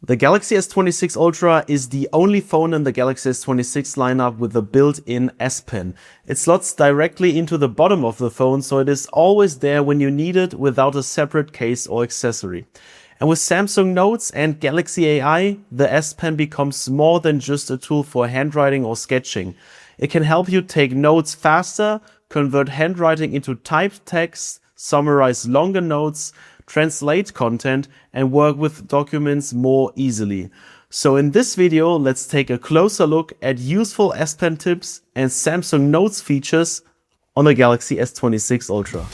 The Galaxy S26 Ultra is the only phone in the Galaxy S26 lineup with a built-in S Pen. It slots directly into the bottom of the phone, so it is always there when you need it without a separate case or accessory. And with Samsung Notes and Galaxy AI, the S Pen becomes more than just a tool for handwriting or sketching. It can help you take notes faster, convert handwriting into typed text, summarize longer notes, translate content, and work with documents more easily. So in this video, let's take a closer look at useful S Pen tips and Samsung Notes features on the Galaxy S26 Ultra.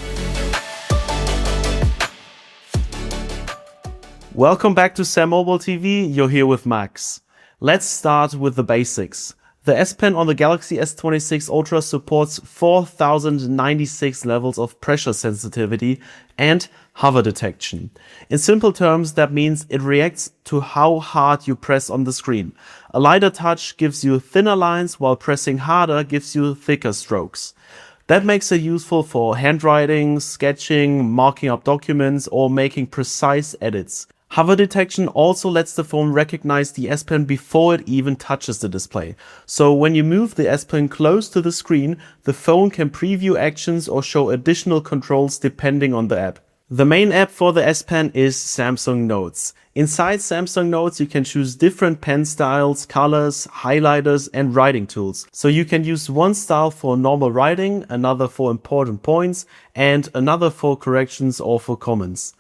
Welcome back to SamMobile TV, you're here with Max. Let's start with the basics. The S Pen on the Galaxy S26 Ultra supports 4096 levels of pressure sensitivity and hover detection. In simple terms, that means it reacts to how hard you press on the screen. A lighter touch gives you thinner lines, while pressing harder gives you thicker strokes. That makes it useful for handwriting, sketching, marking up documents, or making precise edits. Hover detection also lets the phone recognize the S Pen before it even touches the display. So when you move the S Pen close to the screen, the phone can preview actions or show additional controls depending on the app. The main app for the S Pen is Samsung Notes. Inside Samsung Notes, you can choose different pen styles, colors, highlighters, and writing tools. So you can use one style for normal writing, another for important points, and another for corrections or for comments.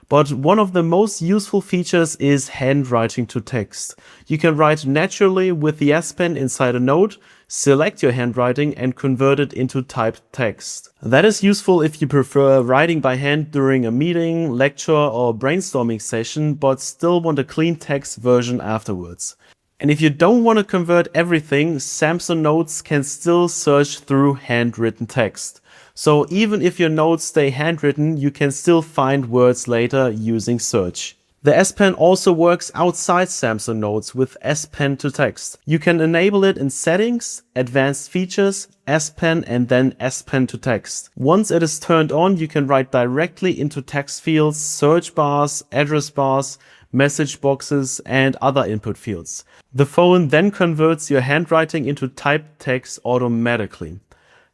But one of the most useful features is handwriting to text. You can write naturally with the S Pen inside a note, select your handwriting and convert it into typed text. That is useful if you prefer writing by hand during a meeting, lecture or brainstorming session, but still want a clean text version afterwards. And if you don't want to convert everything, Samsung Notes can still search through handwritten text. So even if your notes stay handwritten, you can still find words later using search. The S Pen also works outside Samsung Notes with S Pen to text. You can enable it in settings, advanced features, S Pen and then S Pen to text. Once it is turned on, you can write directly into text fields, search bars, address bars, message boxes and other input fields. The phone then converts your handwriting into typed text automatically.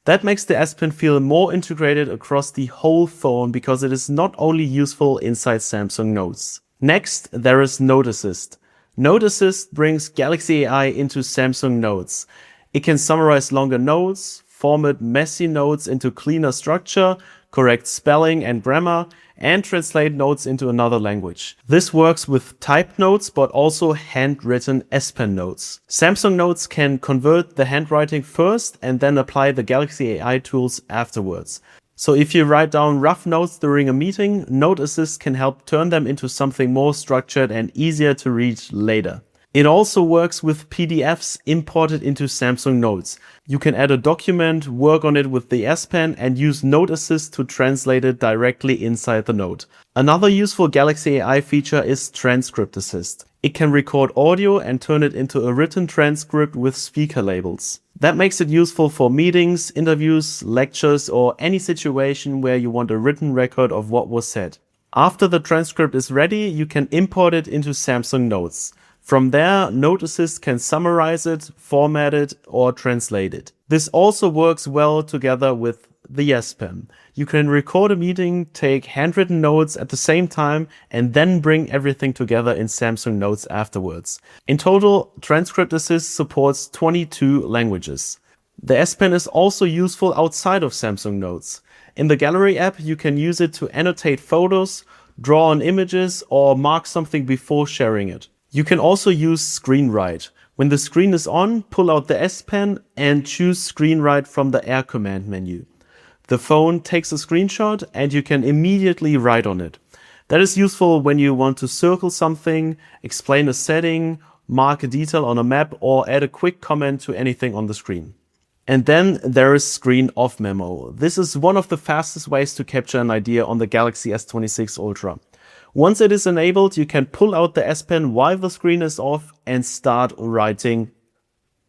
That makes the S Pen feel more integrated across the whole phone because it is not only useful inside Samsung Notes. Next, there is Note Assist. Note Assist brings Galaxy AI into Samsung Notes. It can summarize longer notes, format messy notes into cleaner structure, correct spelling and grammar, and translate notes into another language. This works with typed notes, but also handwritten S Pen notes. Samsung Notes can convert the handwriting first and then apply the Galaxy AI tools afterwards. So if you write down rough notes during a meeting, Note Assist can help turn them into something more structured and easier to read later. It also works with PDFs imported into Samsung Notes. You can add a document, work on it with the S Pen and use Note Assist to translate it directly inside the note. Another useful Galaxy AI feature is Transcript Assist. It can record audio and turn it into a written transcript with speaker labels. That makes it useful for meetings, interviews, lectures, or any situation where you want a written record of what was said. After the transcript is ready, you can import it into Samsung Notes. From there, Note Assist can summarize it, format it, or translate it. This also works well together with the S Pen. You can record a meeting, take handwritten notes at the same time, and then bring everything together in Samsung Notes afterwards. In total, Transcript Assist supports 22 languages. The S Pen is also useful outside of Samsung Notes. In the Gallery app, you can use it to annotate photos, draw on images, or mark something before sharing it. You can also use Screen Write. When the screen is on, pull out the S Pen and choose Screen Write from the Air command menu. The phone takes a screenshot and you can immediately write on it. That is useful when you want to circle something, explain a setting, mark a detail on a map, or add a quick comment to anything on the screen. And then there is Screen Off Memo. This is one of the fastest ways to capture an idea on the Galaxy S26 Ultra. Once it is enabled, you can pull out the S Pen while the screen is off and start writing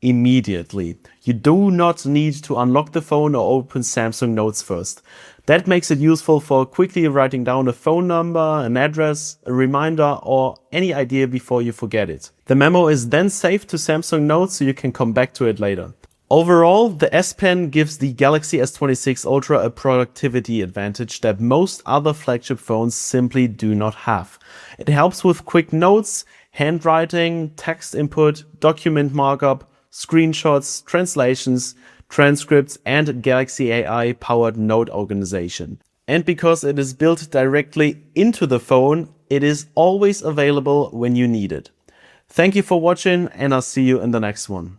immediately. You do not need to unlock the phone or open Samsung Notes first. That makes it useful for quickly writing down a phone number, an address, a reminder, or any idea before you forget it. The memo is then saved to Samsung Notes so you can come back to it later. Overall, the S Pen gives the Galaxy S26 Ultra a productivity advantage that most other flagship phones simply do not have. It helps with quick notes, handwriting, text input, document markup, screenshots, translations, transcripts, and Galaxy AI-powered note organization. And because it is built directly into the phone, it is always available when you need it. Thank you for watching, and I'll see you in the next one.